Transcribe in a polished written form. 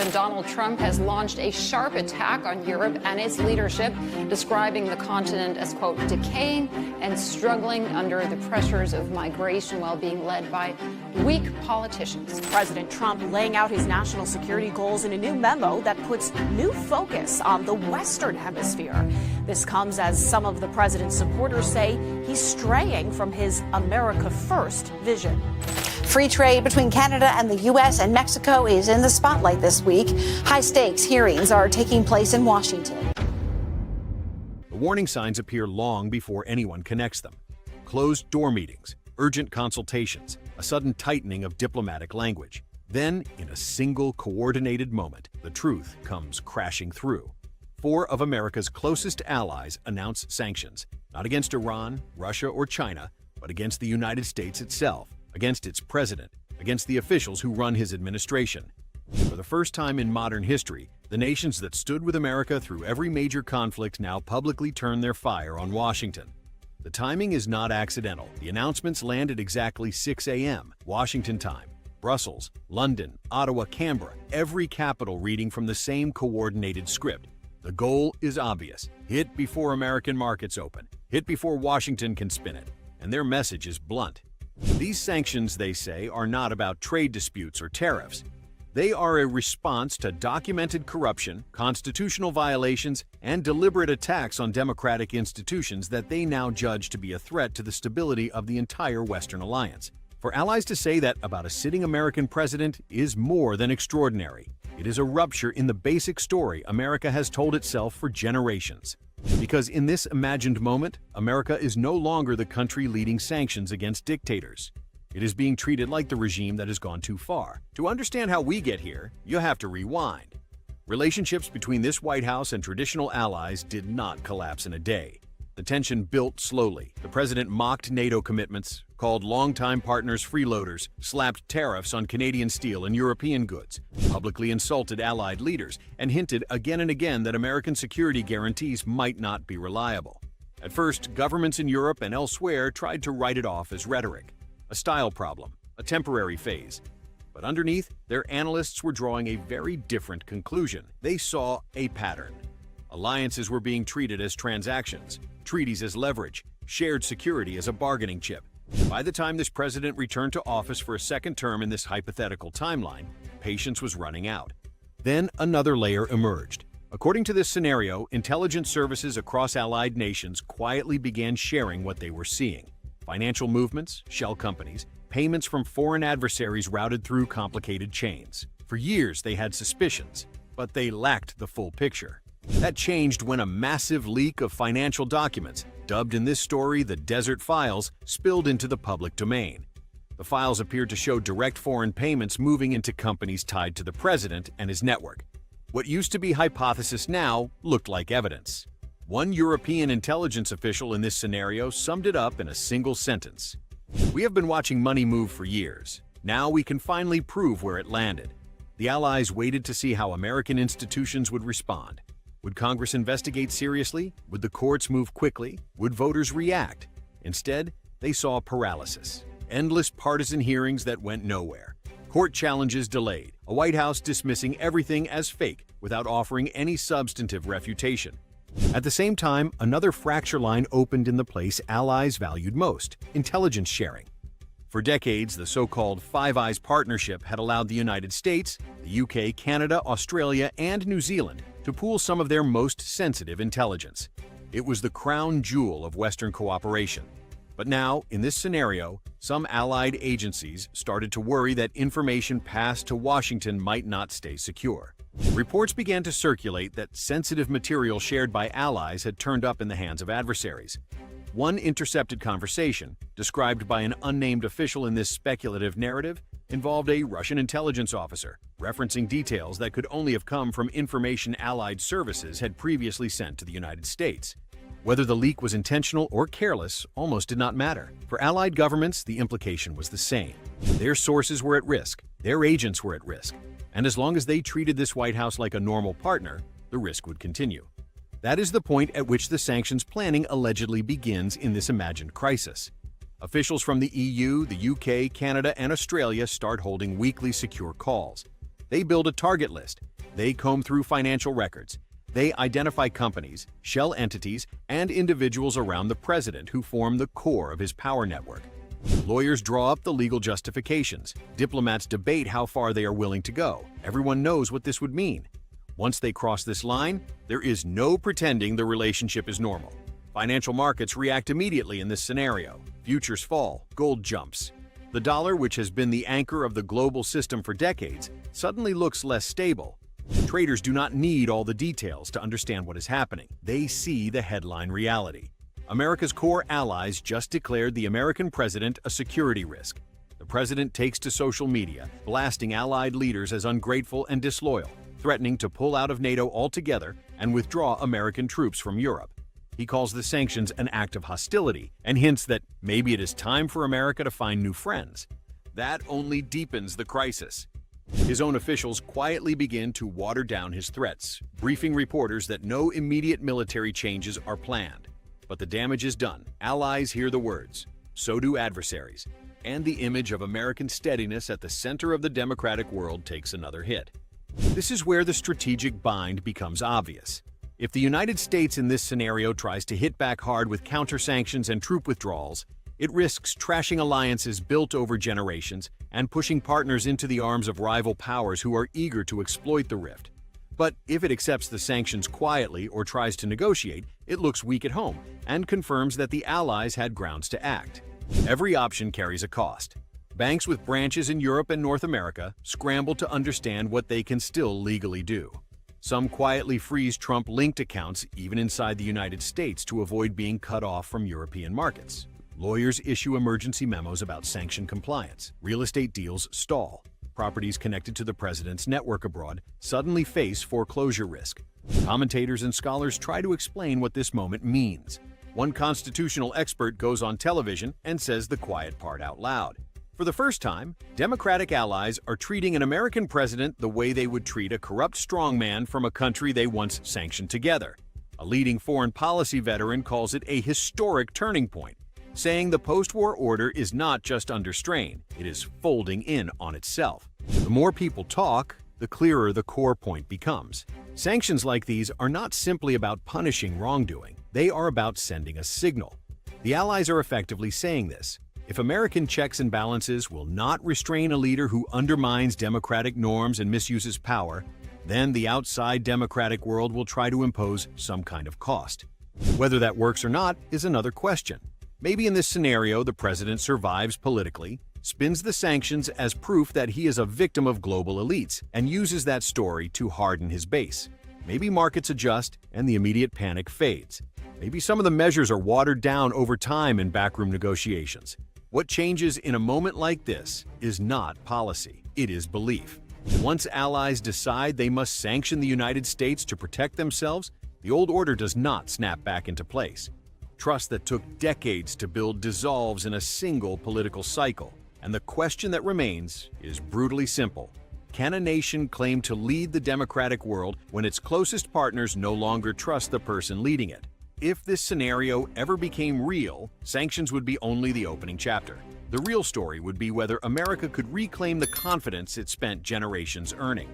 President Donald Trump has launched a sharp attack on Europe and its leadership, describing the continent as, quote, decaying and struggling under the pressures of migration while being led by weak politicians. President Trump laying out his national security goals in a new memo that puts new focus on the Western Hemisphere. This comes as some of the president's supporters say he's straying from his America First vision. Free trade between Canada and the U.S. and Mexico is in the spotlight this week. High-stakes hearings are taking place in Washington. The warning signs appear long before anyone connects them. Closed-door meetings, urgent consultations, a sudden tightening of diplomatic language. Then, in a single coordinated moment, the truth comes crashing through. 4 of America's closest allies announce sanctions, not against Iran, Russia, or China, but against the United States itself, against its president, against the officials who run his administration. For the first time in modern history, the nations that stood with America through every major conflict now publicly turn their fire on Washington. The timing is not accidental. The announcements land at exactly 6 a.m. Washington time. Brussels, London, Ottawa, Canberra, every capital reading from the same coordinated script. The goal is obvious. Hit before American markets open. Hit before Washington can spin it. And their message is blunt. These sanctions, they say, are not about trade disputes or tariffs. They are a response to documented corruption, constitutional violations, and deliberate attacks on democratic institutions that they now judge to be a threat to the stability of the entire Western alliance. For allies to say that about a sitting American president is more than extraordinary. It is a rupture in the basic story America has told itself for generations. Because in this imagined moment, America is no longer the country leading sanctions against dictators. It is being treated like the regime that has gone too far. To understand how we get here, you have to rewind. Relationships between this White House and traditional allies did not collapse in a day. The tension built slowly. The president mocked NATO commitments, called longtime partners freeloaders, slapped tariffs on Canadian steel and European goods, publicly insulted allied leaders, and hinted again and again that American security guarantees might not be reliable. At first, governments in Europe and elsewhere tried to write it off as rhetoric, a style problem, a temporary phase. But underneath, their analysts were drawing a very different conclusion. They saw a pattern. Alliances were being treated as transactions, treaties as leverage, shared security as a bargaining chip. By the time this president returned to office for a second term in this hypothetical timeline, patience was running out. Then another layer emerged. According to this scenario, intelligence services across allied nations quietly began sharing what they were seeing. Financial movements, shell companies, payments from foreign adversaries routed through complicated chains. For years they had suspicions, but they lacked the full picture. That changed when a massive leak of financial documents, dubbed in this story the Desert Files, spilled into the public domain. The files appeared to show direct foreign payments moving into companies tied to the president and his network. What used to be hypothesis now looked like evidence. One European intelligence official in this scenario summed it up in a single sentence. "We have been watching money move for years. Now we can finally prove where it landed." The Allies waited to see how American institutions would respond. Would Congress investigate seriously? Would the courts move quickly? Would voters react? Instead, they saw paralysis. Endless partisan hearings that went nowhere. Court challenges delayed. A White House dismissing everything as fake without offering any substantive refutation. At the same time, another fracture line opened in the place allies valued most: intelligence sharing. For decades, the so-called Five Eyes partnership had allowed the United States, the UK, Canada, Australia, and New Zealand to pool some of their most sensitive intelligence. It was the crown jewel of Western cooperation. But now, in this scenario, some allied agencies started to worry that information passed to Washington might not stay secure. Reports began to circulate that sensitive material shared by allies had turned up in the hands of adversaries. One intercepted conversation, described by an unnamed official in this speculative narrative, involved a Russian intelligence officer, referencing details that could only have come from information Allied services had previously sent to the United States. Whether the leak was intentional or careless almost did not matter. For Allied governments, the implication was the same. Their sources were at risk, their agents were at risk, and as long as they treated this White House like a normal partner, the risk would continue. That is the point at which the sanctions planning allegedly begins in this imagined crisis. Officials from the EU, the UK, Canada, and Australia start holding weekly secure calls. They build a target list. They comb through financial records. They identify companies, shell entities, and individuals around the president who form the core of his power network. Lawyers draw up the legal justifications. Diplomats debate how far they are willing to go. Everyone knows what this would mean. Once they cross this line, there is no pretending the relationship is normal. Financial markets react immediately in this scenario. Futures fall, gold jumps. The dollar, which has been the anchor of the global system for decades, suddenly looks less stable. Traders do not need all the details to understand what is happening. They see the headline reality. America's core allies just declared the American president a security risk. The president takes to social media, blasting allied leaders as ungrateful and disloyal, threatening to pull out of NATO altogether and withdraw American troops from Europe. He calls the sanctions an act of hostility and hints that maybe it is time for America to find new friends. That only deepens the crisis. His own officials quietly begin to water down his threats, briefing reporters that no immediate military changes are planned. But the damage is done. Allies hear the words. So do adversaries. And the image of American steadiness at the center of the democratic world takes another hit. This is where the strategic bind becomes obvious. If the United States in this scenario tries to hit back hard with counter-sanctions and troop withdrawals, it risks trashing alliances built over generations and pushing partners into the arms of rival powers who are eager to exploit the rift. But if it accepts the sanctions quietly or tries to negotiate, it looks weak at home and confirms that the allies had grounds to act. Every option carries a cost. Banks with branches in Europe and North America scramble to understand what they can still legally do. Some quietly freeze Trump-linked accounts even inside the United States to avoid being cut off from European markets. Lawyers issue emergency memos about sanction compliance. Real estate deals stall. Properties connected to the president's network abroad suddenly face foreclosure risk. Commentators and scholars try to explain what this moment means. One constitutional expert goes on television and says the quiet part out loud. For the first time, Democratic allies are treating an American president the way they would treat a corrupt strongman from a country they once sanctioned together. A leading foreign policy veteran calls it a historic turning point, saying the post-war order is not just under strain, it is folding in on itself. The more people talk, the clearer the core point becomes. Sanctions like these are not simply about punishing wrongdoing, they are about sending a signal. The allies are effectively saying this. If American checks and balances will not restrain a leader who undermines democratic norms and misuses power, then the outside democratic world will try to impose some kind of cost. Whether that works or not is another question. Maybe in this scenario, the president survives politically, spins the sanctions as proof that he is a victim of global elites, and uses that story to harden his base. Maybe markets adjust and the immediate panic fades. Maybe some of the measures are watered down over time in backroom negotiations. What changes in a moment like this is not policy, it is belief. Once allies decide they must sanction the United States to protect themselves, the old order does not snap back into place. Trust that took decades to build dissolves in a single political cycle, and the question that remains is brutally simple. Can a nation claim to lead the democratic world when its closest partners no longer trust the person leading it? If this scenario ever became real, sanctions would be only the opening chapter. The real story would be whether America could reclaim the confidence it spent generations earning.